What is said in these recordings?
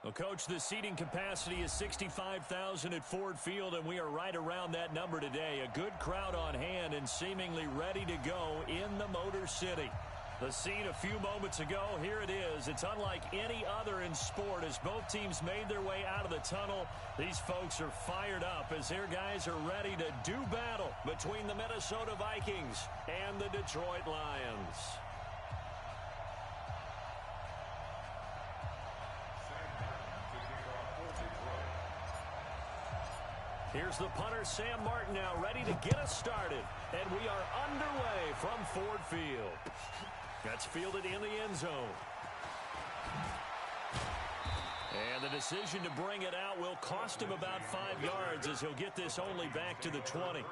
Well, Coach, the seating capacity is 65,000 at Ford Field, and we are right around that number today. A good crowd on hand and seemingly ready to go in the Motor City. The scene a few moments ago, here it is. It's unlike any other in sport as both teams made their way out of the tunnel. These folks are fired up as their guys are ready to do battle between the Minnesota Vikings and the Detroit Lions. Here's the punter, Sam Martin, now ready to get us started. And we are underway from Ford Field. That's fielded in the end zone. And the decision to bring it out will cost him about 5 yards as he'll get this only back to the 20.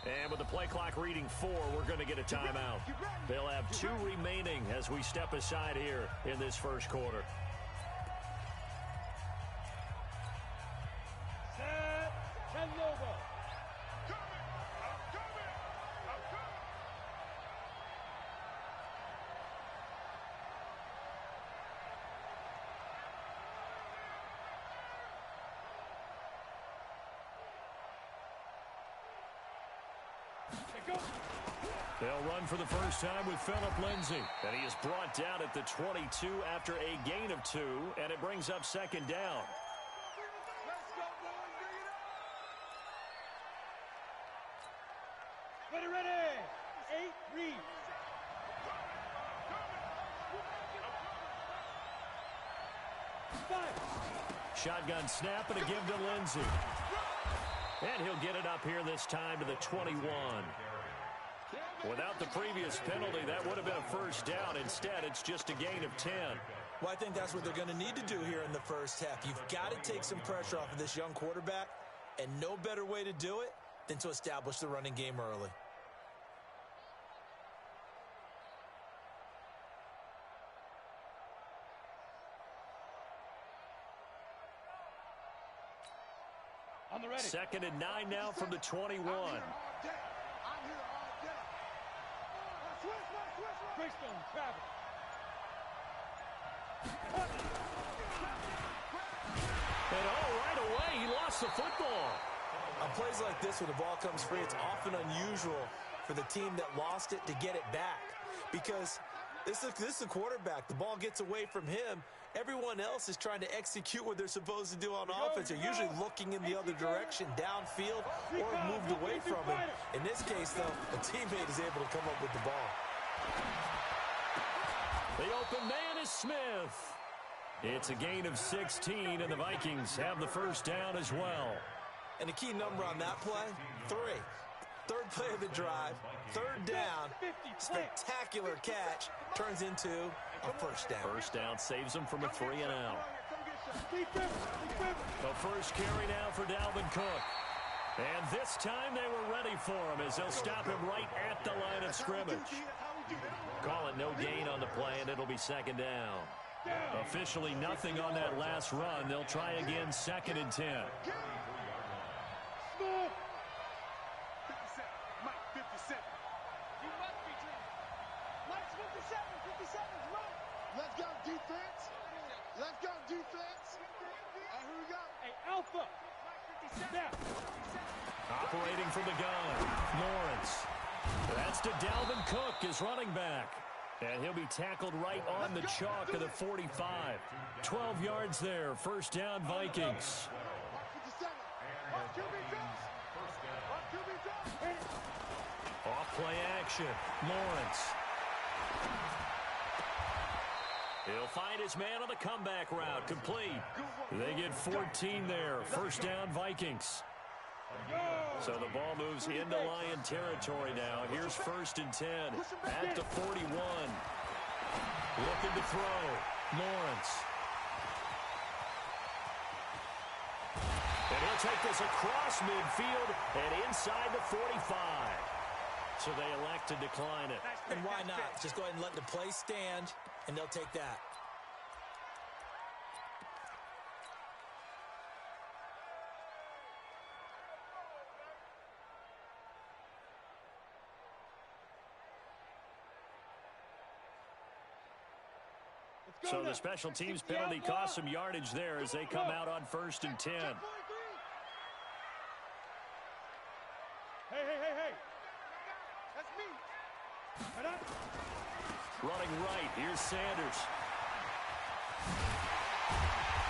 And with the play clock reading 4, we're going to get a timeout. They'll have 2 remaining as we step aside here in this first quarter. Set and logo. They'll run for the first time with Phillip Lindsay. And he is brought down at the 22 after a gain of 2, and it brings up second down. Ready. 8 read. Shotgun snap and a give to Lindsay. And he'll get it up here this time to the 21. Without the previous penalty, that would have been a first down. Instead, it's just a gain of 10. Well, I think that's what they're going to need to do here in the first half. You've got to take some pressure off of this young quarterback, and no better way to do it than to establish the running game early. On the ready. 2nd and 9 now from the 21. Greystone travel. And right away, he lost the football. On plays like this, when the ball comes free, it's often unusual for the team that lost it to get it back. Because this is a quarterback. The ball gets away from him. Everyone else is trying to execute what they're supposed to do on offense. They're usually looking in the other direction, downfield, or moved away from him. In this case, though, a teammate is able to come up with the ball. The open man is Smith. It's a gain of 16, and the Vikings have the first down as well. And the key number on that play, 3. Third play of the drive, 3rd down, spectacular catch, turns into a first down. First down saves them from a 3-and-out. The first carry now for Dalvin Cook. And this time they were ready for him as they'll stop him right at the line of scrimmage. Call it no gain on the play, and it'll be 2nd down. Officially nothing on that last run. They'll try again 2nd and 10. Let's go, defense. Here we go. Hey, Alpha. Snap. Operating from the gun, Lawrence. That's to Dalvin Cook, his running back. And he'll be tackled right on the chalk of the 45. 12 yards there. First down, Vikings. Off play action, Lawrence. He'll find his man on the comeback route, complete. They get 14 there. First down, Vikings. So the ball moves into Lion territory now. Here's 1st and 10 at the 41. Looking to throw. Lawrence. And he'll take this across midfield and inside the 45. So they elect to decline it. And why not? Just go ahead and let the play stand, and they'll take that. So the special teams penalty cost some yardage there as they come out on 1st and 10. Hey. That's me. Running right, here's Sanders.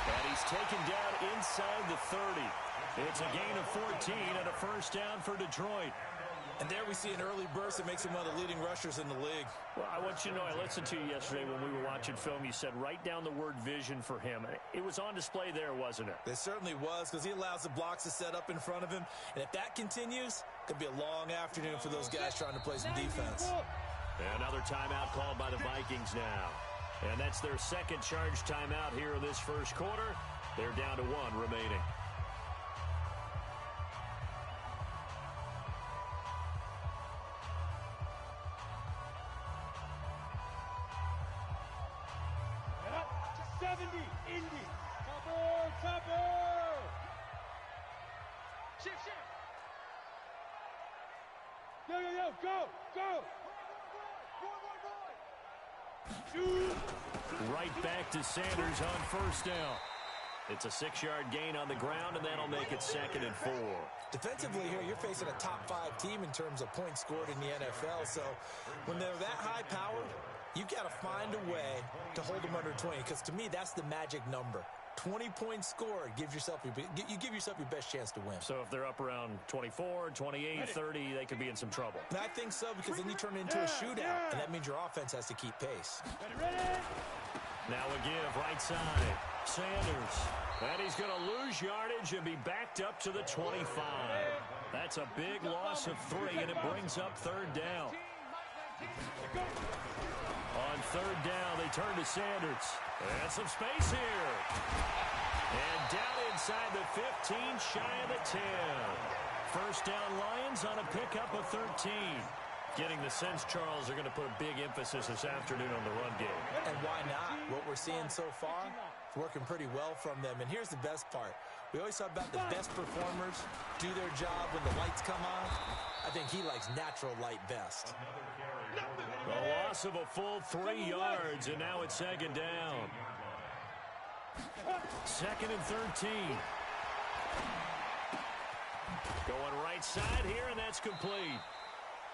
And he's taken down inside the 30. It's a gain of 14 and a 1st down for Detroit. And there we see an early burst that makes him one of the leading rushers in the league. Well, I want you to know, I listened to you yesterday when we were watching film. You said write down the word vision for him. It was on display there, wasn't it? It certainly was, because he allows the blocks to set up in front of him. And if that continues, it could be a long afternoon for those guys trying to play some defense. Another timeout called by the Vikings now. And that's their 2nd charge timeout here in this 1st quarter. They're down to 1 remaining. Go! Right back to Sanders on 1st down. It's a 6-yard gain on the ground, and that'll make it 2nd and 4. Defensively here, you're facing a top 5 team in terms of points scored in the NFL. So when they're that high-powered, you've got to find a way to hold them under 20, because to me, that's the magic number. 20 points scored, you give yourself your best chance to win. So if they're up around 24, 28, 30, they could be in some trouble. And I think so, because then you turn it into a shootout, and that means your offense has to keep pace. Now a give right side. Sanders. And he's going to lose yardage and be backed up to the 25. That's a big loss of 3, and it brings up 3rd down. On 3rd down, they turn to Sanders. And some space here. And down inside the 15, shy of the 10. 1st down Lions on a pickup of 13. Getting the sense, Charles, they're going to put a big emphasis this afternoon on the run game. And why not? What we're seeing so far, it's working pretty well from them. And here's the best part. We always talk about the best performers do their job when the lights come on. I think he likes natural light best. A loss of a full 3 yards, and now it's 2nd down. 2nd and 13. Going right side here, and that's complete.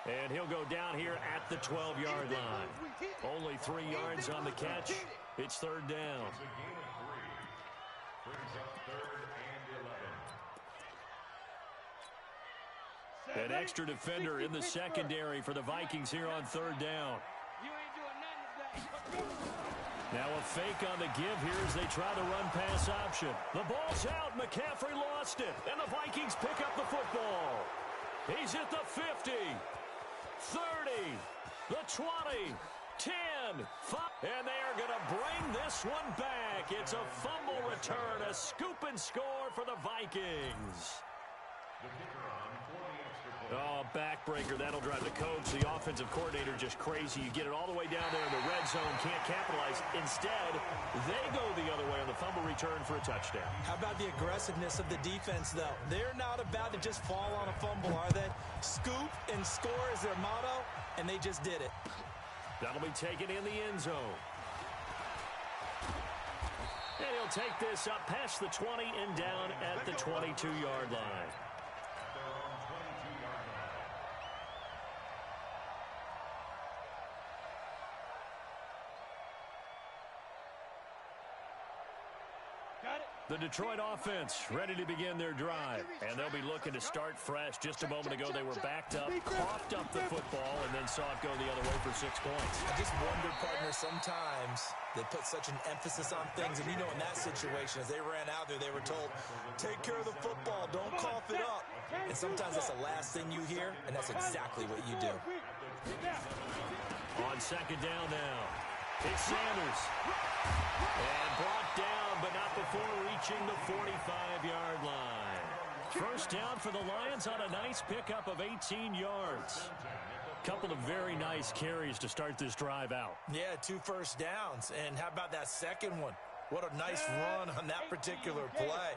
And he'll go down here at the 12-yard line. Only 3 yards on the catch. It's 3rd down. An extra defender in the secondary for the Vikings here on 3rd down. Now a fake on the give here as they try the run-pass option. The ball's out. McCaffrey lost it. And the Vikings pick up the football. He's at the 50, 30, the 20, 10, 5. And they are going to bring this one back. It's a fumble return, a scoop and score for the Vikings. Oh, backbreaker. That'll drive the coach, the offensive coordinator, just crazy. You get it all the way down there in the red zone, can't capitalize. Instead, they go the other way on the fumble return for a touchdown. How about the aggressiveness of the defense, though? They're not about to just fall on a fumble, are they? Scoop and score is their motto, and they just did it. That'll be taken in the end zone. And he'll take this up past the 20 and down at the 22-yard line. The Detroit offense ready to begin their drive, and they'll be looking to start fresh. Just a moment ago, they were backed up, coughed up the football, and then saw it go the other way for 6 points. I just wonder, partner, sometimes they put such an emphasis on things, and you know in that situation, as they ran out there, they were told, take care of the football, don't cough it up. And sometimes that's the last thing you hear, and that's exactly what you do. On second down now, it's Sanders. And brought down, but not before reaching the 45-yard line. First down for the Lions on a nice pickup of 18 yards. Couple of very nice carries to start this drive out. Yeah, 2 first downs. And how about that second one? What a nice run on that particular play.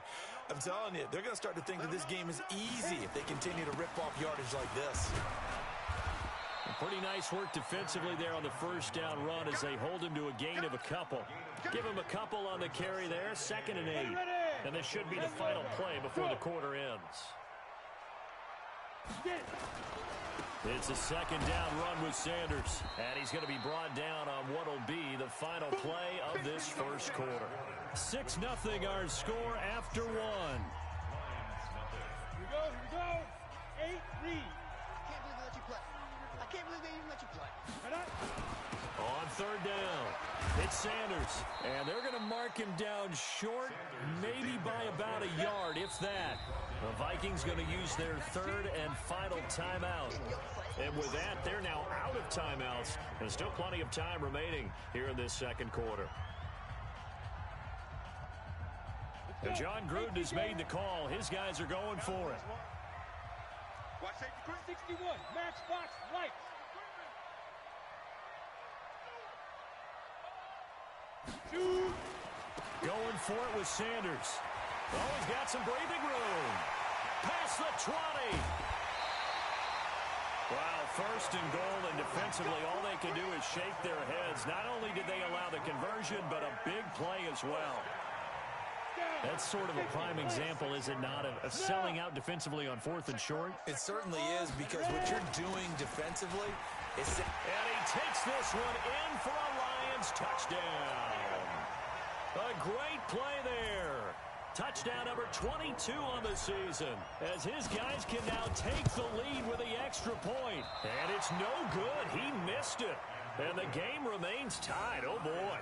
I'm telling you, they're going to start to think that this game is easy if they continue to rip off yardage like this. Pretty nice work defensively there on the first down run as they hold him to a gain of a couple. Give him a couple on the carry there, 2nd and 8. And this should be the final play before the quarter ends. It's a second down run with Sanders. And he's going to be brought down on what will be the final play of this first quarter. 6-0 our score after 1. Here we go. 8 lead. I can't believe they even let you play. On third down, it's Sanders. And they're going to mark him down short, maybe by about a yard, if that. The Vikings going to use their 3rd and final timeout. And with that, they're now out of timeouts. There's still plenty of time remaining here in this second quarter. Now, John Gruden has made the call. His guys are going for it. Watch safety 61. Matchbox lights. Shoot. Going for it with Sanders. Oh, he's got some breathing room. Past the 20. Wow, 1st and goal, and defensively, all they can do is shake their heads. Not only did they allow the conversion, but a big play as well. That's sort of a prime example, is it not, of selling out defensively on 4th and short? It certainly is, because what you're doing defensively is... And he takes this one in for a Lions touchdown. A great play there. Touchdown number 22 on the season, as his guys can now take the lead with the extra point. And it's no good. He missed it. And the game remains tied. Oh, boy.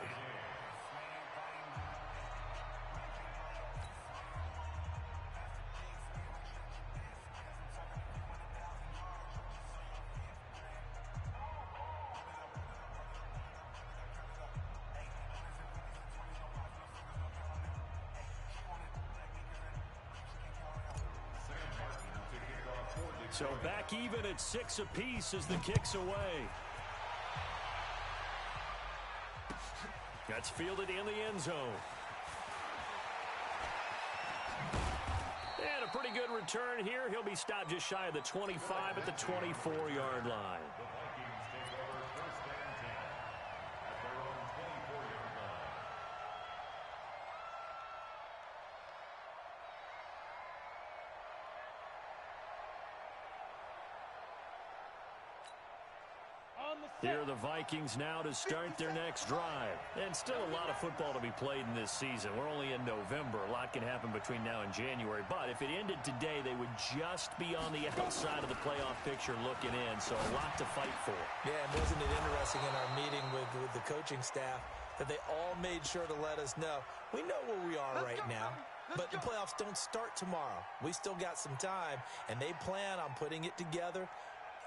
So back even at 6 apiece as the kick's away. That's fielded in the end zone. And a pretty good return here. He'll be stopped just shy of the 25 at the 24-yard line. Here are the Vikings now to start their next drive. And still a lot of football to be played in this season. We're only in November. A lot can happen between now and January. But if it ended today, they would just be on the outside of the playoff picture looking in. So a lot to fight for. Yeah, and wasn't it interesting in our meeting with the coaching staff that they all made sure to let us know, we know where we are right now. But the playoffs don't start tomorrow. We still got some time, and they plan on putting it together,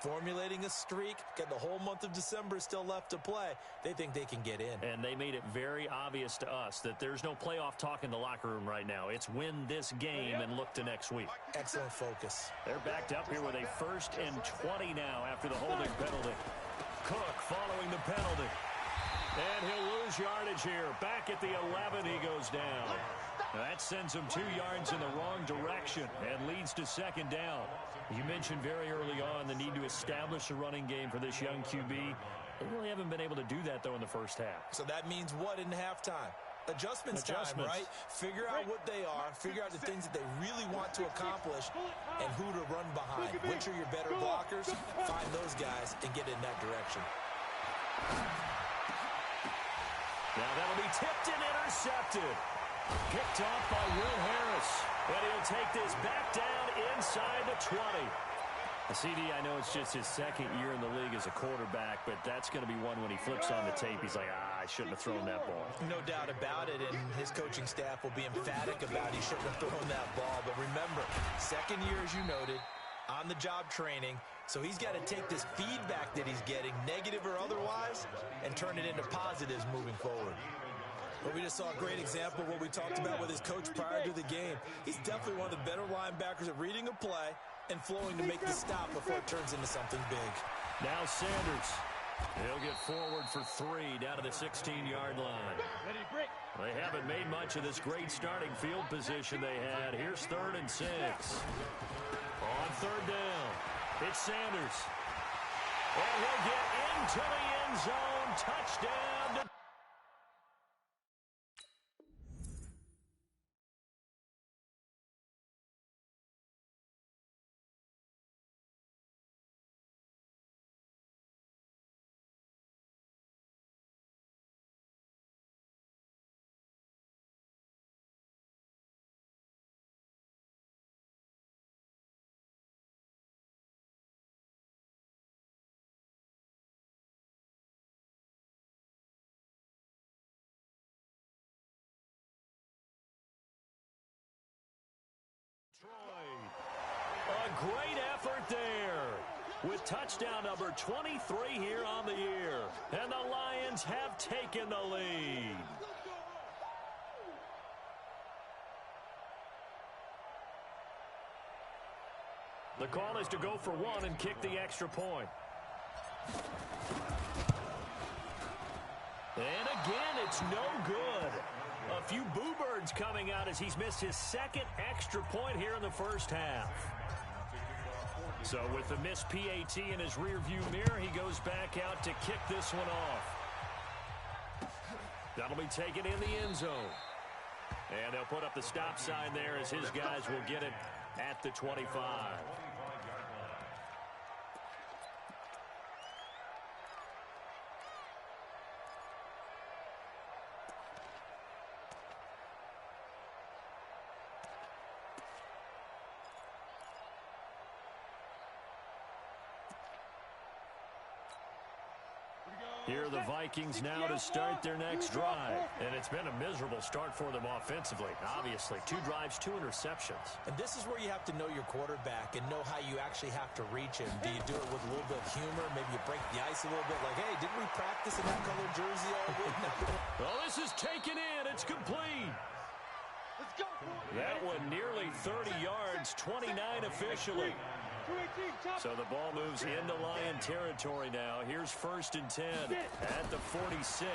formulating a streak. Got the whole month of December still left to play. They think they can get in. And they made it very obvious to us that there's no playoff talk in the locker room right now. It's win this game and look to next week. Excellent focus. They're backed up here with a 1st and 20 now after the holding penalty. Cook following the penalty. And he'll lose yardage here. Back at the 11, he goes down. Now that sends him 2 yards in the wrong direction and leads to 2nd down. You mentioned very early on the need to establish a running game for this young QB. They really haven't been able to do that, though, in the first half. So that means what in halftime? Adjustments time, right? Figure out what they are, figure out the things that they really want to accomplish, and who to run behind. Which are your better blockers? Find those guys and get in that direction. Now that'll be tipped and intercepted. Picked off by Will Harris. And he'll take this back down inside the 20. CD, I know it's just his second year in the league as a quarterback, but that's going to be one when he flips on the tape. He's like, I shouldn't have thrown that ball. No doubt about it, and his coaching staff will be emphatic about he shouldn't have thrown that ball. But remember, second year, as you noted, on-the-job training, so he's got to take this feedback that he's getting, negative or otherwise, and turn it into positives moving forward. But we just saw a great example of what we talked about with his coach prior to the game. He's definitely one of the better linebackers at reading a play and flowing to make the stop before it turns into something big. Now Sanders. He'll get forward for 3 down to the 16-yard line. Ready, break. They haven't made much of this great starting field position they had. Here's 3rd and 6. On 3rd down, it's Sanders. And he'll get into the end zone. Touchdown to a great effort there with touchdown number 23 here on the year. And the Lions have taken the lead. The call is to go for 1 and kick the extra point. And again, it's no good. A few boo birds coming out as he's missed his second extra point here in the first half. So with the missed PAT in his rearview mirror, he goes back out to kick this one off. That'll be taken in the end zone. And they'll put up the stop sign there as his guys will get it at the 25. Here are the Vikings now to start their next drive. And it's been a miserable start for them offensively, obviously. 2 drives, 2 interceptions. And this is where you have to know your quarterback and know how you actually have to reach him. Do you do it with a little bit of humor? Maybe you break the ice a little bit like, hey, didn't we practice in that colored jersey all week? Well, this is taken in. It's complete. Let's go. That one nearly 30 yards, 29 officially. So the ball moves into Lion territory now. Here's 1st and 10 at the 46.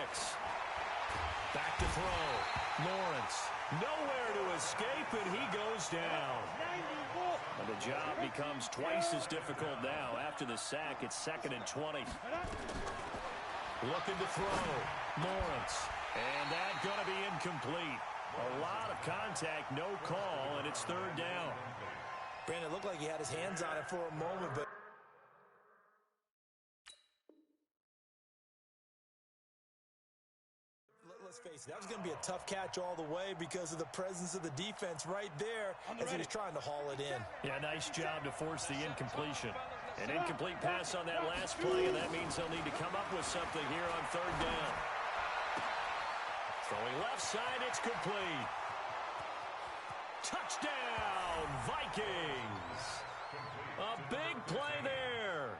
Back to throw. Lawrence nowhere to escape, and he goes down. And the job becomes twice as difficult now. After the sack, it's 2nd and 20. Looking to throw. Lawrence. And that's going to be incomplete. A lot of contact, no call, and it's 3rd down. Brandon, it looked like he had his hands on it for a moment, but let's face it, that was going to be a tough catch all the way because of the presence of the defense right there as he was trying to haul it in. Yeah, nice job to force the incompletion. An incomplete pass on that last play, and that means they'll need to come up with something here on 3rd down. Throwing left side, it's complete. Touchdown, Vikings! A big play there.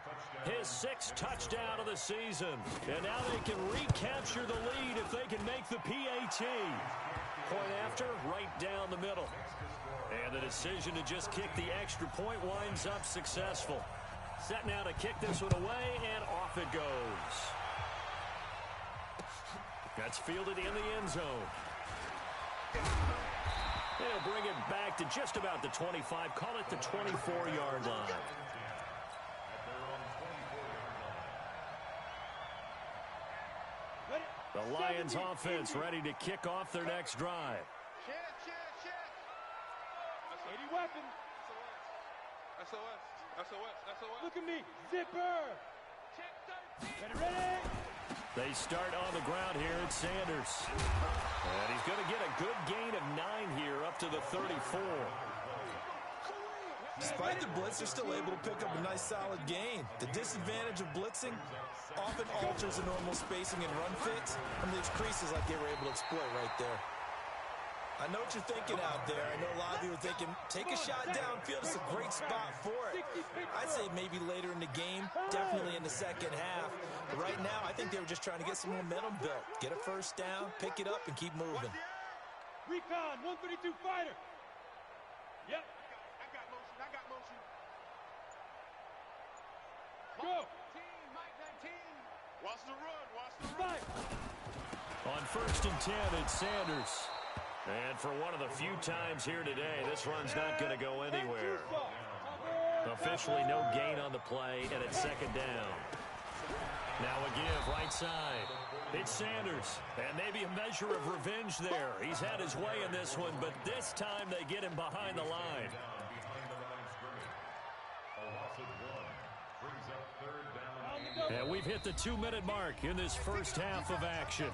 His 6th touchdown of the season. And now they can recapture the lead if they can make the PAT. Point after, right down the middle. And the decision to just kick the extra point winds up successful. Set now to kick this one away, and off it goes. That's fielded in the end zone. They'll bring it back to just about the 25. Call it the 24-yard line. The Lions offense ready to kick off their next drive. Any weapon. SOS. Look at me. Zipper. Ready. They start on the ground here at Sanders. And he's going to get a good gain of Despite the blitz, they're still able to pick up a nice solid gain. The disadvantage of blitzing often alters the normal spacing and run fits and leaves creases like they were able to exploit right there. I know what you're thinking out there. I know a lot of you are thinking, take a shot downfield. It's a great spot for it. I'd say maybe later in the game, definitely in the second half. But right now, I think they were just trying to get some momentum built. Get a first down, pick it up, and keep moving. Recon, 132 fighter. Yep. I got motion. Go. Mike 19. Watch the run. On 1st and 10, it's Sanders. And for one of the few times here today, this run's not going to go anywhere. Officially no gain on the play, and it's second down. Now a give right side. It's Sanders, and maybe a measure of revenge there. He's had his way in this one, but this time they get him behind the line. And we've hit the 2-minute mark in this first half of action.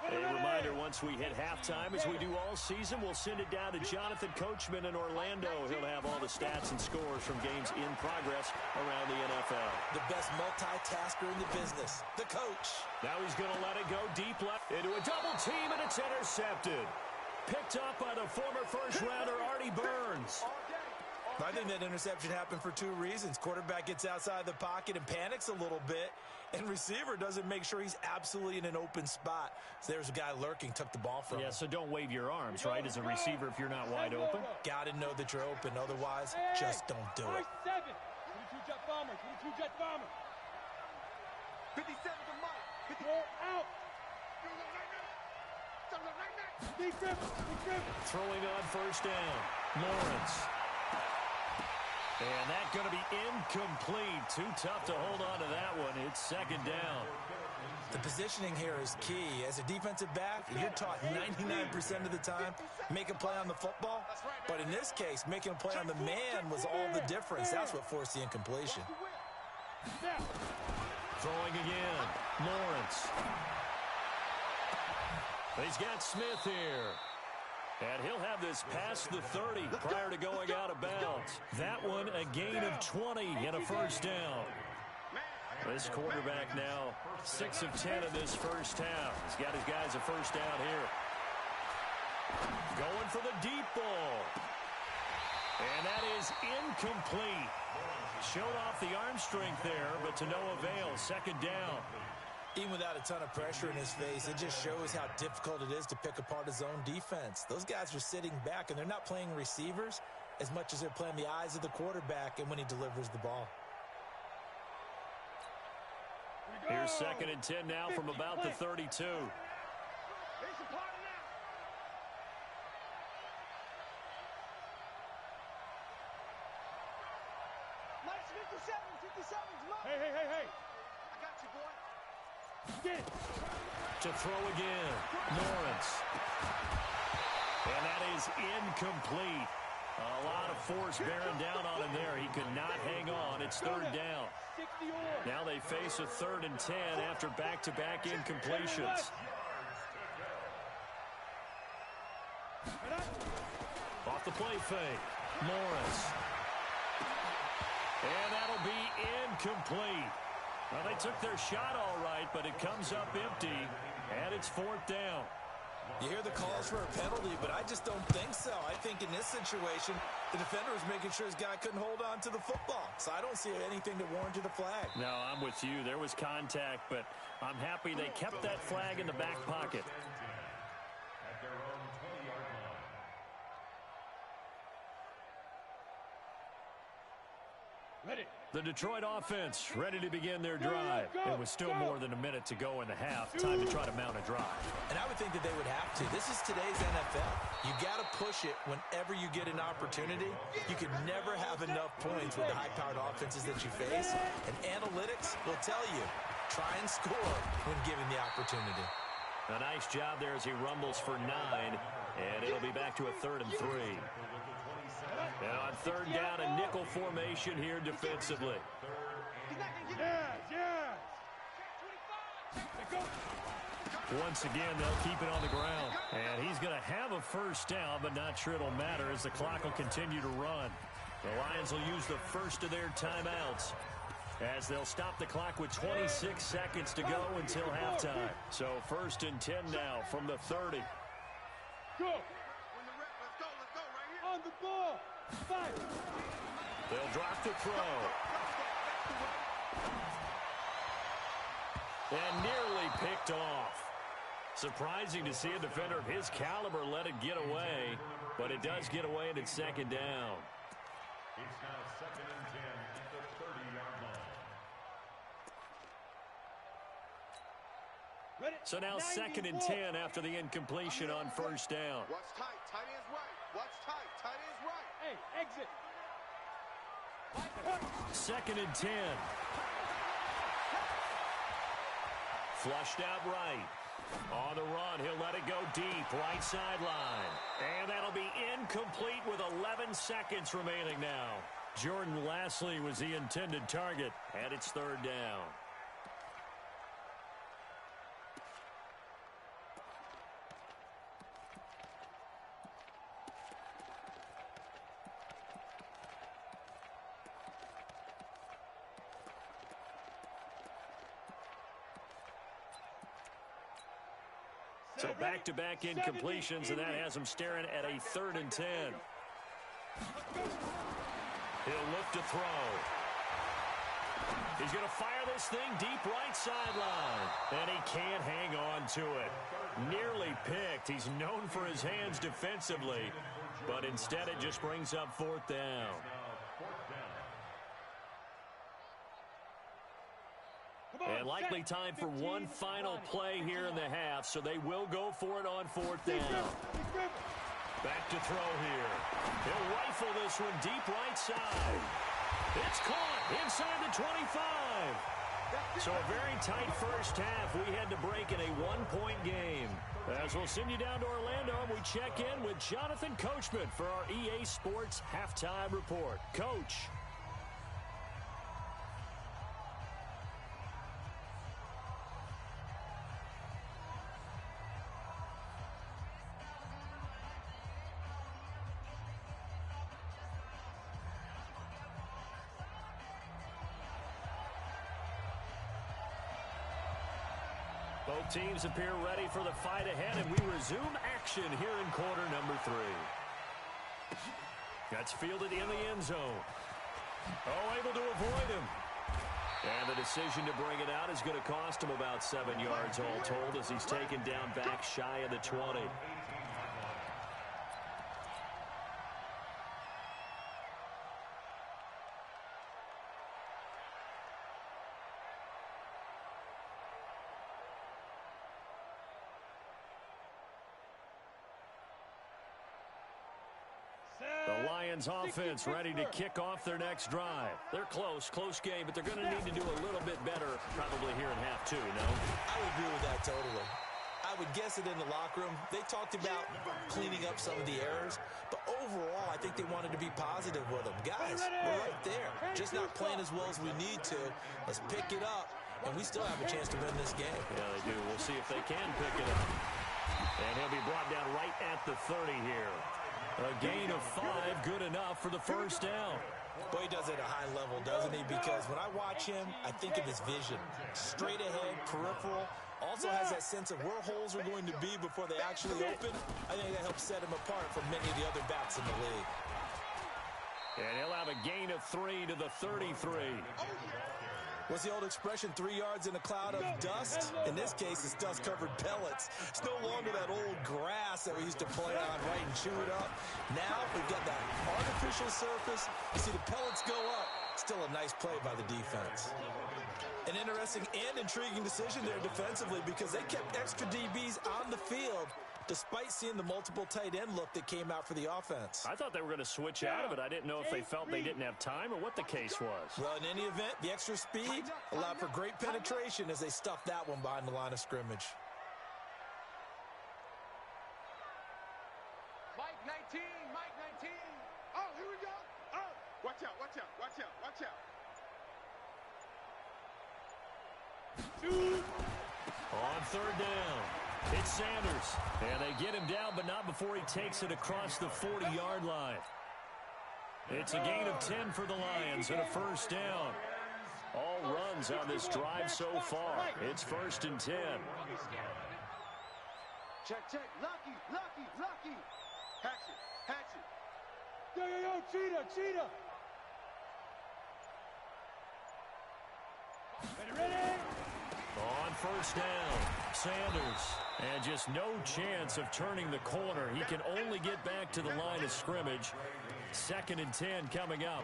A reminder, once we hit halftime, as we do all season, we'll send it down to Jonathan Coachman in Orlando. He'll have all the stats and scores from games in progress around the NFL. The best multitasker in the business, the coach. Now he's going to let it go deep left into a double team, and it's intercepted. Picked up by the former first-rounder Artie Burns. I think that interception happened for two reasons. Quarterback gets outside the pocket and panics a little bit, and receiver doesn't make sure he's absolutely in an open spot. So there's a guy lurking, took the ball from him. Yeah, so don't wave your arms, right, as a receiver if you're not wide open. Got to know that you're open. Otherwise, just don't do it. 7. 22 jet bomber. 57 to Mike. 54 out. Throwing on first down. Lawrence. And that's going to be incomplete. Too tough to hold on to that one. It's second down. The positioning here is key. As a defensive back, you're taught 99% of the time, make a play on the football. But in this case, making a play on the man was all the difference. That's what forced the incompletion. Throwing again. Lawrence. He's got Smith here. And he'll have this past the 30 prior to going out of bounds. That one a gain of 20 and a first down. This quarterback now 6 of 10 in this first half. He's got his guys a first down here. Going for the deep ball. And that is incomplete. Showed off the arm strength there, but to no avail. Second down. Even without a ton of pressure in his face, it just shows how difficult it is to pick apart his own defense. Those guys are sitting back, and they're not playing receivers as much as they're playing the eyes of the quarterback and when he delivers the ball. Here's 2nd and 10 now from about the 32. Hey. I got you, boy. To throw again. Lawrence. And that is incomplete. A lot of force bearing down on him there. He could not hang on. It's third down. Now they face a 3rd and 10 after back-to-back incompletions. Off the play fake. Lawrence. And that'll be incomplete. Well, they took their shot all right, but it comes up empty, and it's 4th down. You hear the calls for a penalty, but I just don't think so. I think in this situation, the defender was making sure his guy couldn't hold on to the football. So I don't see anything that warranted a flag. No, I'm with you. There was contact, but I'm happy they kept that flag in the back pocket. The Detroit offense ready to begin their drive. And with still more than a minute to go in the half, time to try to mount a drive. And I would think that they would have to. This is today's NFL. You got to push it whenever you get an opportunity. You can never have enough points with the high-powered offenses that you face. And analytics will tell you, try and score when given the opportunity. A nice job there as he rumbles for 9. And it'll be back to a 3rd and 3. Now on 3rd down, a nickel formation here defensively. Once again, they'll keep it on the ground. And he's going to have a a first down, but not sure it'll matter as the clock will continue to run. The Lions will use the first of their timeouts as they'll stop the clock with 26 seconds to go until halftime. So 1st and 10 now from the 30. Go. Let's go right here. On the ball. Fight. They'll drop the throw. And nearly picked off. Surprising to see a defender of his caliber let it get away, but it does get away and it's 2nd down. It's now 2nd and 10 at the 30-yard line. So now 2nd and 10 after the incompletion on 1st down. Watch tight. Tight end's right. Watch tight. Tight end's right. Hey, exit. 2nd and 10. Flushed out right. On the run, he'll let it go deep, right sideline. And that'll be incomplete with 11 seconds remaining now. Jordan Lasley was the intended target, and it's 3rd down. So back-to-back incompletions, and that has him staring at a 3rd and 10. He'll look to throw. He's going to fire this thing deep right sideline. And he can't hang on to it. Nearly picked. He's known for his hands defensively, but instead it just brings up 4th down. And likely time for one final play here in the half, so they will go for it on 4th down. Back to throw here. He'll rifle this one deep right side. It's caught inside the 25. So a very tight first half. We had to break in a 1-point game. As we'll send you down to Orlando, and we check in with Jonathan Coachman for our EA Sports Halftime Report. Coach. Both teams appear ready for the fight ahead, and we resume action here in quarter number 3. That's fielded in the end zone. Oh, able to avoid him. And the decision to bring it out is going to cost him about 7 yards all told as he's taken down back shy of the 20. The Lions offense ready to kick off their next drive. They're close game, but they're going to need to do a little bit better probably here in half 2, no? I would agree with that totally. I would guess it in the locker room. They talked about cleaning up some of the errors, but overall, I think they wanted to be positive with them. Guys, we're right there. Just not playing as well as we need to. Let's pick it up, and we still have a chance to win this game. Yeah, they do. We'll see if they can pick it up. And he'll be brought down right at the 30 here. A gain of 5, good enough for the first down. Boy, he does it at a high level, doesn't he? Because when I watch him, I think of his vision. Straight ahead, peripheral. Also has that sense of where holes are going to be before they actually open. I think that helps set him apart from many of the other backs in the league. And he'll have a gain of 3 to the 33. What's the old expression, 3 yards in a cloud of dust? In this case, it's dust-covered pellets. It's no longer that old grass that we used to play on, right, and chew it up. Now we've got that artificial surface. You see the pellets go up. Still a nice play by the defense. An interesting and intriguing decision there defensively because they kept extra DBs on the field despite seeing the multiple tight end look that came out for the offense. I thought they were going to switch out of it. I didn't know if they felt they didn't have time or what the case was. Well, in any event, the extra speed allowed for great penetration as they stuffed that one behind the line of scrimmage. Mike 19. Oh, here we go. Oh, watch out. On 3rd down. It's Sanders. And they get him down, but not before he takes it across the 40-yard line. It's a gain of 10 for the Lions and a first down. All runs on this drive so far. It's 1st and 10. Check, check. Lucky, lucky, lucky. Hatch it, hatch it. Yo, cheetah, cheetah. Ready? On first down, Sanders. And just no chance of turning the corner. He can only get back to the line of scrimmage. 2nd and 10 coming up.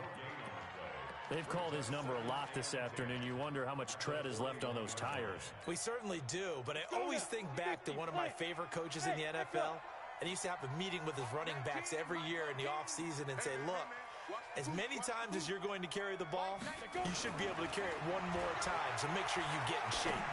They've called his number a lot this afternoon. You wonder how much tread is left on those tires. We certainly do, but I always think back to one of my favorite coaches in the NFL. And he used to have a meeting with his running backs every year in the offseason and say, look, as many times as you're going to carry the ball, you should be able to carry it one more time, so make sure you get in shape.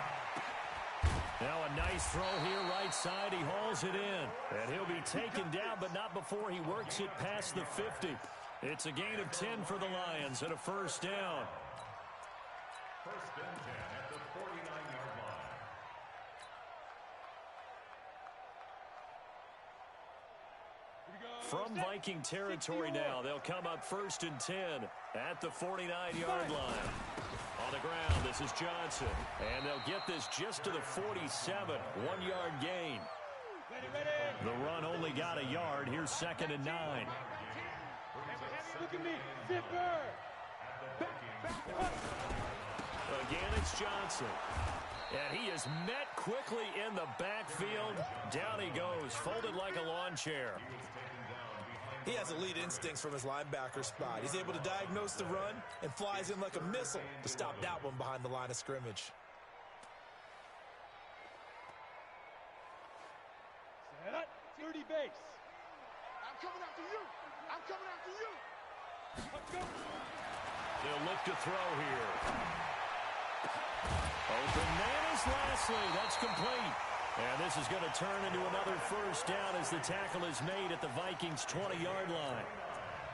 Now a nice throw here, right side. He hauls it in. And he'll be taken down, but not before he works it past the 50. It's a gain of 10 for the Lions and a first down. 1st and 10 at the 49-yard line. From Viking territory now, they'll come up 1st and 10 at the 49-yard line. On the ground, this is Johnson. And they'll get this just to the 47, 1-yard gain. The run only got a yard. Here's 2nd and 9. Look at me, zipper. Again, it's Johnson. And he is met quickly in the backfield. Down he goes, folded like a lawn chair. He has elite instincts from his linebacker spot. He's able to diagnose the run and flies in like a missile to stop that one behind the line of scrimmage. Set up, 30 base. I'm coming after you. I'm coming after you. Let's go. They'll look to throw here. Open man is Lashley. That's complete. And this is going to turn into another first down as the tackle is made at the Vikings' 20-yard line.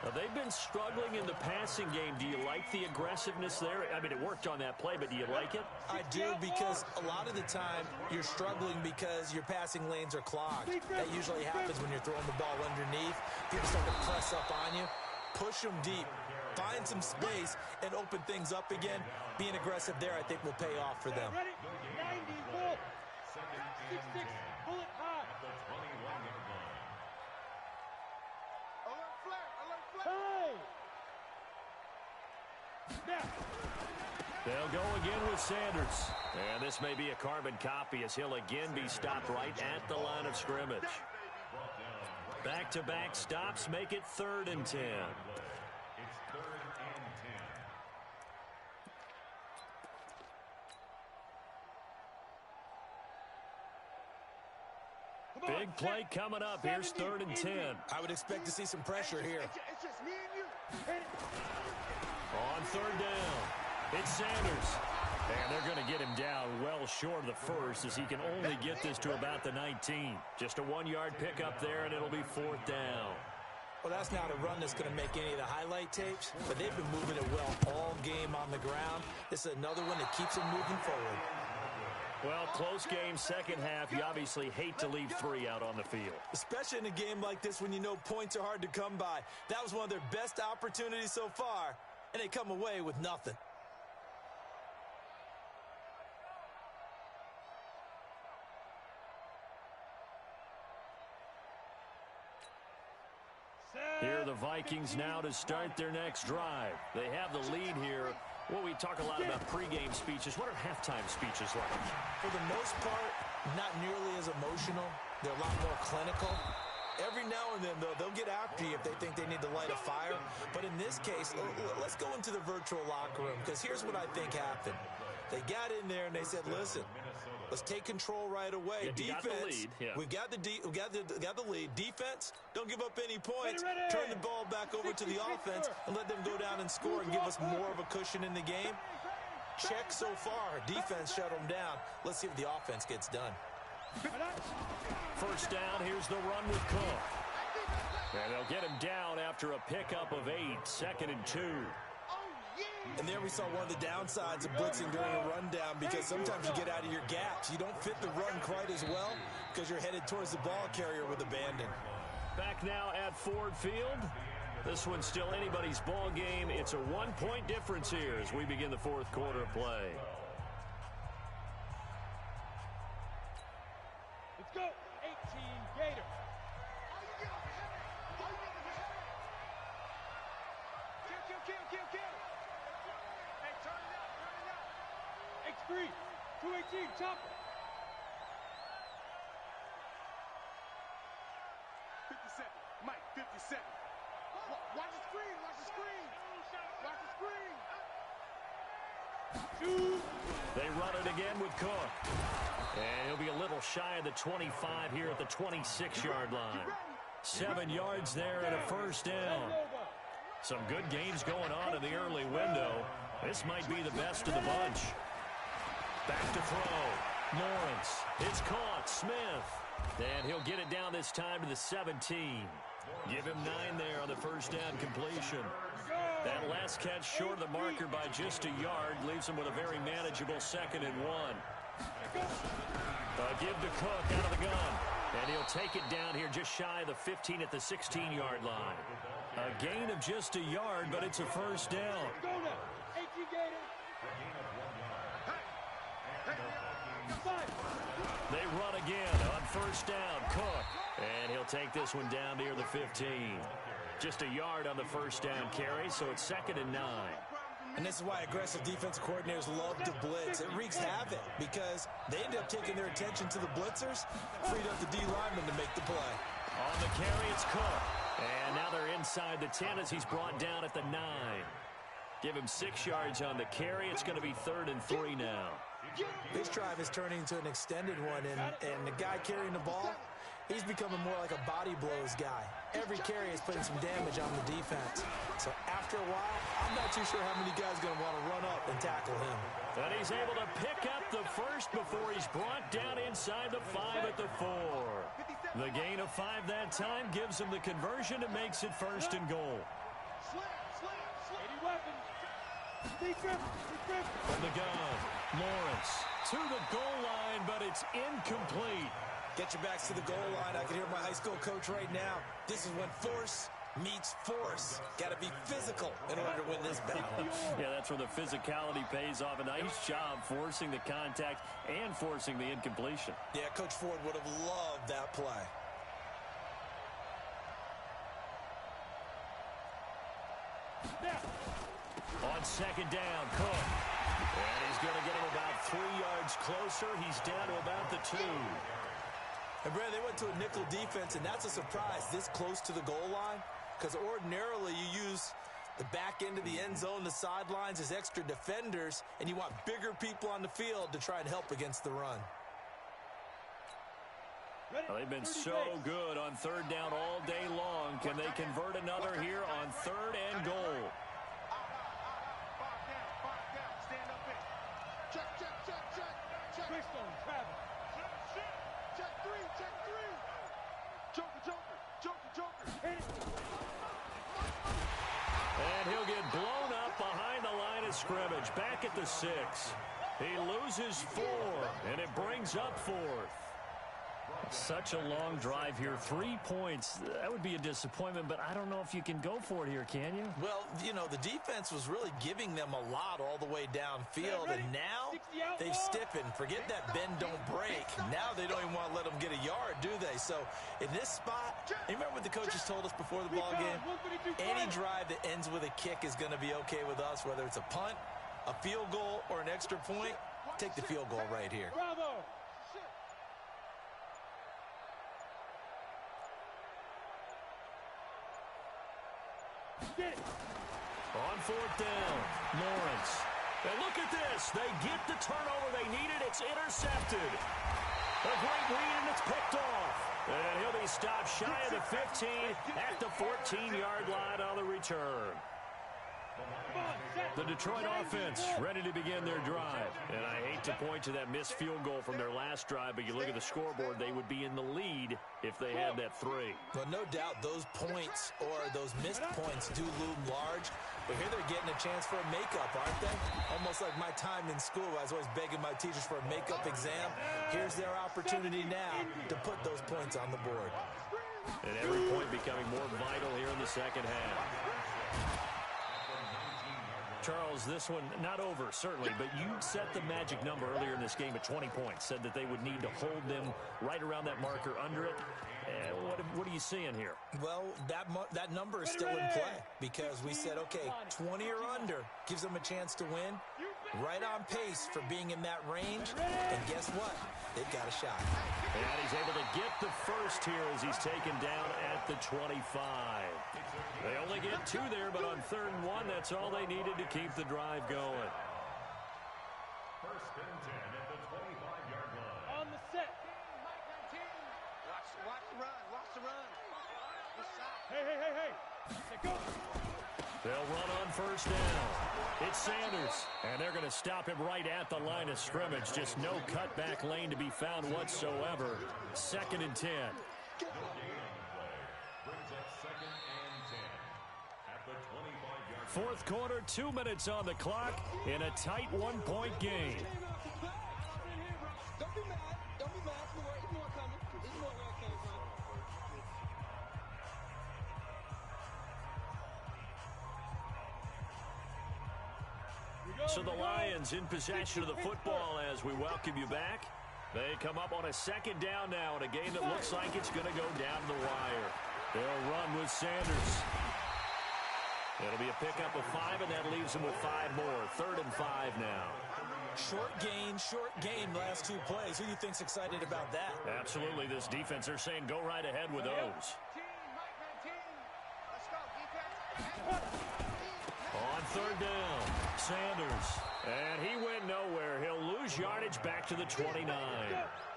Now, they've been struggling in the passing game. Do you like the aggressiveness there? I mean, it worked on that play, but do you like it? I do, because a lot of the time you're struggling because your passing lanes are clogged. That usually happens when you're throwing the ball underneath. People start to press up on you. Push them deep. Find some space and open things up again. Being aggressive there, I think, will pay off for them. Ready? 90 volt. 6-6, bullet high. Alert flare, alert flare. Hey! Now. They'll go again with Sanders. And this may be a carbon copy as he'll again be stopped right at the line of scrimmage. Back-to-back stops make it 3rd and 10. Big play coming up. Here's 3rd and 10. I would expect to see some pressure here. It's just me and you. On 3rd down, it's Sanders. And they're going to get him down well short of the first as he can only get this to about the 19. Just a 1-yard pickup there, and it'll be 4th down. Well, that's not a run that's going to make any of the highlight tapes, but they've been moving it well all game on the ground. This is another one that keeps them moving forward. Well, close game, second half. You obviously hate to leave 3 out on the field. Especially in a game like this when you know points are hard to come by. That was one of their best opportunities so far, and they come away with nothing. Here are the Vikings now to start their next drive. They have the lead here. Well, we talk a lot about pregame speeches. What are halftime speeches like? For the most part, not nearly as emotional. They're a lot more clinical. Every now and then, though, they'll get after you if they think they need to light a fire. But in this case, let's go into the virtual locker room, because here's what I think happened. They got in there and they said, listen, let's take control right away. Yeah, defense, got the lead. Yeah. we got the lead. Defense, don't give up any points. Turn the ball back over to the offense and let them go down and score and give us more of a cushion in the game. Check so far. Defense shut them down. Let's see if the offense gets done. First down, here's the run with Cook. And they'll get him down after a pickup of 8, 2nd and 2. And there we saw one of the downsides of blitzing during a rundown, because sometimes you get out of your gaps. You don't fit the run quite as well because you're headed towards the ball carrier with abandon. Back now at Ford Field. This one's still anybody's ball game. It's a one-point difference here as we begin the fourth quarter of play. Let's go. 18 Gator. Kill. Hey, turn it out. X3, 218, chopper. 57, Mike, 57. Watch the screen. They run it again with Cook. And he'll be a little shy of the 25 here at the 26-yard line. 7 yards there and a first down. Some good games going on in the early window. This might be the best of the bunch. Back to throw. Lawrence. It's caught. Smith. And he'll get it down this time to the 17. Give him 9 there on the first down completion. That last catch short of the marker by just a yard leaves him with a very manageable 2nd and 1. Give to Cook out of the gun. And he'll take it down here just shy of the 15 at the 16-yard line. A gain of just a yard, but it's a first down. They run again on first down. Cook. And he'll take this one down near the 15. Just a yard on the first down carry, so it's 2nd and 9. And this is why aggressive defensive coordinators love to blitz. It wreaks havoc because they end up taking their attention to the blitzers, freed up the D lineman to make the play. On the carry, it's Cook. And now they're inside the 10 as he's brought down at the 9. Give him 6 yards on the carry. It's going to be 3rd and 3 now. This drive is turning into an extended one, and the guy carrying the ball, he's becoming more like a body blows guy. Every carry is putting some damage on the defense. So after a while, I'm not too sure how many guys are going to want to run up and tackle him. And he's able to pick up the first before he's brought down inside the 5 at the 4. The gain of 5 that time gives him the conversion and makes it 1st and goal. From the gun, Lawrence to the goal line, but it's incomplete. Get your backs to the goal line. I can hear my high school coach right now. This is when force meets force. Got to be physical in order to win this battle. Yeah, that's where the physicality pays off. A nice job forcing the contact and forcing the incompletion. Yeah, Coach Ford would have loved that play. On 2nd down, Cook. And he's going to get him about 3 yards closer. He's down to about the 2. And, Brad, they went to a nickel defense, and that's a surprise this close to the goal line, because ordinarily you use the back end of the end zone, the sidelines as extra defenders, and you want bigger people on the field to try and help against the run. Well, they've been so good on 3rd down all day long. Can they convert another here on 3rd and goal? And he'll get blown up behind the line of scrimmage. Back at the 6. He loses 4, and it brings up 4th. Such a long drive here. 3 points. That would be a disappointment, but I don't know if you can go for it here, can you? Well, you know, the defense was really giving them a lot all the way downfield, and now they've stiffened. Forget that bend, don't break. Now they don't even want to let them get a yard, do they? So in this spot, you remember what the coaches told us before the ball game? Any drive that ends with a kick is going to be okay with us, whether it's a punt, a field goal, or an extra point. Take the field goal right here. Bravo. On 4th down, Lawrence. And look at this. They get the turnover they needed. It's intercepted. A great read, and it's picked off. And he'll be stopped shy of the 15 at the 14-yard line on the return. The Detroit offense ready to begin their drive. And I hate to point to that missed field goal from their last drive, but you look at the scoreboard, they would be in the lead if they had that 3. Well, no doubt those points or those missed points do loom large. But here they're getting a chance for a makeup, aren't they? Almost like my time in school. I was always begging my teachers for a makeup exam. Here's their opportunity now to put those points on the board. And every point becoming more vital here in the second half. Charles, this one not over, certainly, but you set the magic number earlier in this game at 20 points. Said that they would need to hold them right around that marker under it. What are you seeing here? Well, that number is still in play because we said, okay, 20 or under gives them a chance to win. Right on pace for being in that range. And guess what? They've got a shot. And he's able to get the first here as he's taken down at the 25. They only get 2 there, but on 3rd and 1, that's all they needed to keep the drive going. 1st and 10 at the 25-yard line. On the set. Watch the run. Watch the run. Hey. Go. They'll run on 1st down. It's Sanders, and they're going to stop him right at the line of scrimmage. Just no cutback lane to be found whatsoever. 2nd and 10. Brings up 2nd and 10 at the 25-yard line. 4th quarter, 2 minutes on the clock in a tight 1-point game. Don't be mad. Don't be mad. There's more coming. There's more where it came from. So the Lions in possession of the football as we welcome you back. They come up on a 2nd down now in a game that looks like it's going to go down the wire. They'll run with Sanders. It'll be a pickup of 5, and that leaves them with 5 more. 3rd and 5 now. Short gain, last 2 plays. Who do you think's excited about that? Absolutely, this defense, they're saying go right ahead with those. Let's go, defense. On 3rd down, Sanders. And he went nowhere. He'll lose yardage back to the 29.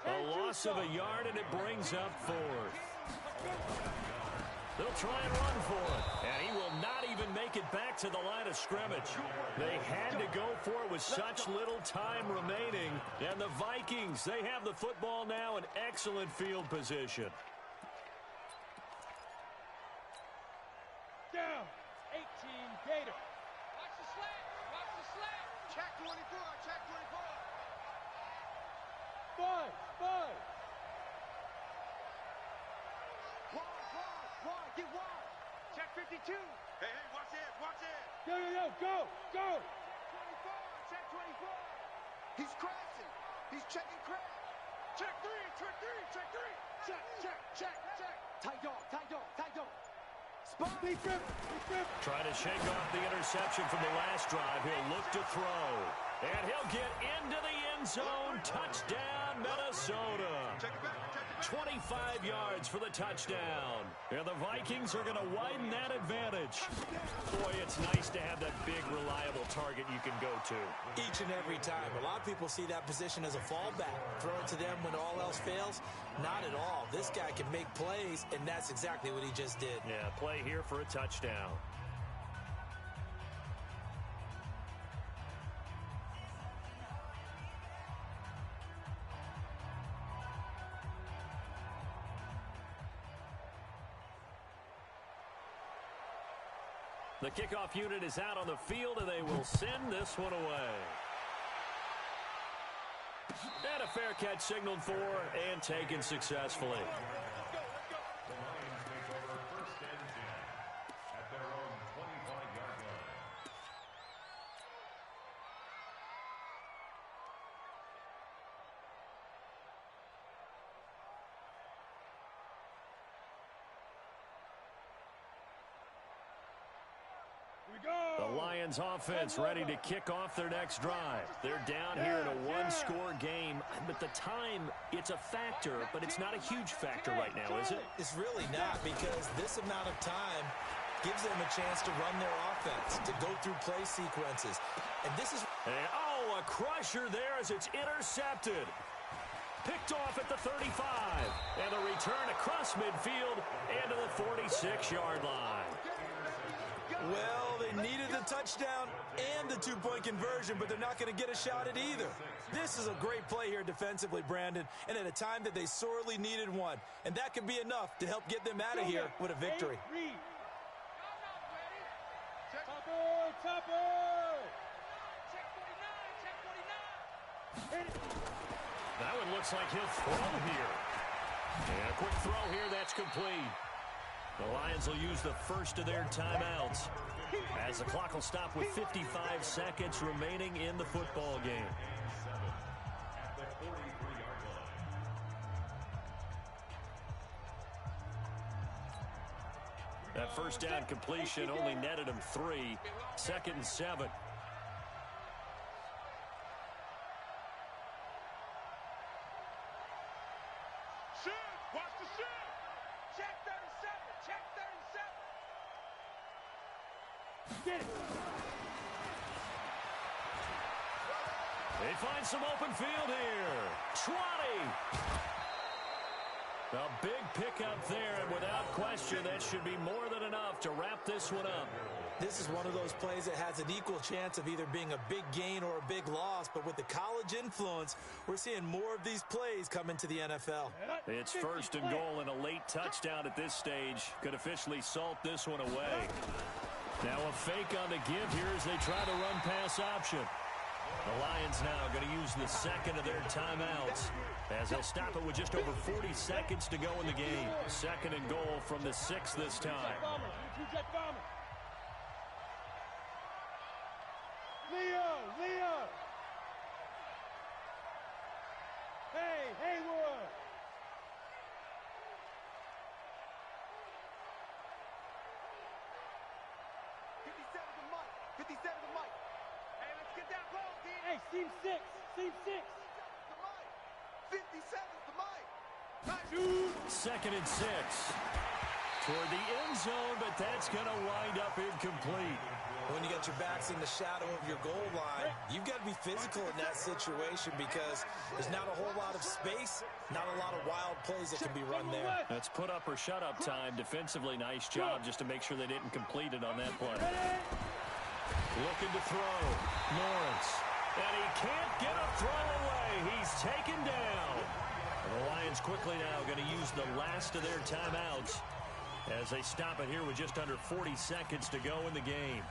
A loss of a yard, and it brings up 4th. They'll try and run for it. And he will not even make it back to the line of scrimmage. They had to go for it with such little time remaining. And the Vikings, they have the football now in excellent field position. Down. 18 Gator. Watch the slant. Watch the slant. Check 24. Check 24. 5. Wide. Get wide. Check 52. Hey, watch it. Go. 24. Check 24. He's crashing. He's checking crash. Check 3. Check. Tight dog. Spot. Deep grip. Trying to shake off the interception from the last drive. He'll look to throw. And he'll get into the end zone. Touchdown, Minnesota. 25 yards for the touchdown. And the Vikings are going to widen that advantage. Boy, it's nice to have that big, reliable target you can go to. Each and every time. A lot of people see that position as a fallback. Throw it to them when all else fails. Not at all. This guy can make plays, and that's exactly what he just did. Yeah, play here for a touchdown. The kickoff unit is out on the field, and they will send this one away. And a fair catch signaled for and taken successfully. The Lions take over 1st and 10 at their own 25-yard line. The Lions offense ready to kick off their next drive. They're down here in a one-score game, but the time, it's a factor, but it's not a huge factor right now, is it? It's really not, because this amount of time gives them a chance to run their offense, to go through play sequences. And this is... And, oh, a crusher there as it's intercepted. Picked off at the 35. And a return across midfield and to the 46-yard line. Well, they needed the touchdown and the two-point conversion, but they're not going to get a shot at either. This is a great play here defensively, Brandon, and at a time that they sorely needed one. And that could be enough to help get them out of here with a victory. That one looks like he'll throw here. And a quick throw here, that's complete. The Lions will use the first of their timeouts as the clock will stop with 55 seconds remaining in the football game. That first down completion only netted him 3. 2nd and 7. Watch the shoot! Check 37! Check 37! Get it! They find some open field here. 20! A big pickup there, and without question, that should be more than enough to wrap this one up. This is one of those plays that has an equal chance of either being a big gain or a big loss, but with the college influence, we're seeing more of these plays come into the NFL. It's 1st and goal, and a late touchdown at this stage could officially salt this one away. Now a fake on the give here as they try to run pass option. The Lions now going to use the second of their timeouts as they'll stop it with just over 40 seconds to go in the game. 2nd and goal from the 6 this time. Leo! Hey, Haywood! Hey, let's get that ball, D. Hey, Seam 6. 57's the mic. 2nd and 6. Toward the end zone, but that's going to wind up incomplete. When you got your backs in the shadow of your goal line, you've got to be physical in that situation because there's not a whole lot of space, not a lot of wild plays that can be run there. That's put up or shut up time. Defensively, nice job just to make sure they didn't complete it on that play. Looking to throw. Lawrence. And he can't get a throw away. He's taken down. And the Lions quickly now going to use the last of their timeouts as they stop it here with just under 40 seconds to go in the game.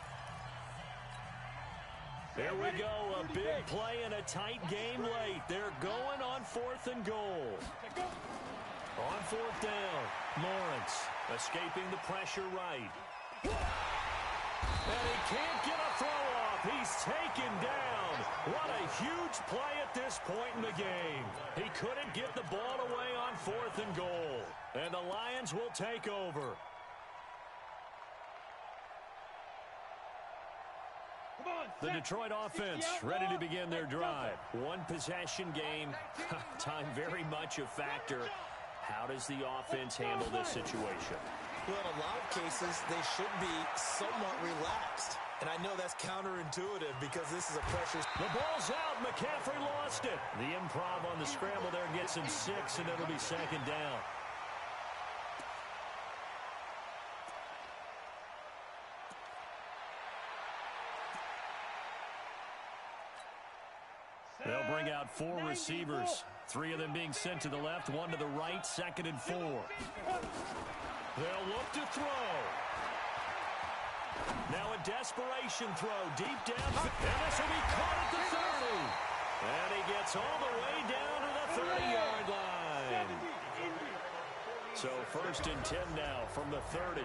There we go, a big play and a tight game late. They're going on 4th and goal. On 4th down, Lawrence escaping the pressure right. And he can't get a throw off. He's taken down. What a huge play at this point in the game. He couldn't get the ball away on 4th and goal. And the Lions will take over. The Detroit offense ready to begin their drive. One possession game. Time very much a factor. How does the offense handle this situation? Well, in a lot of cases, they should be somewhat relaxed. And I know that's counterintuitive because this is a pressure. The ball's out. McCaffrey lost it. The improv on the scramble there gets him 6, and it'll be 2nd down. They'll bring out 4 receivers. 3 of them being sent to the left, 1 to the right, 2nd and 4. They'll look to throw. Now a desperation throw deep down. And this will be caught at the 30. And he gets all the way down to the 30-yard line. So 1st and 10 now from the 30.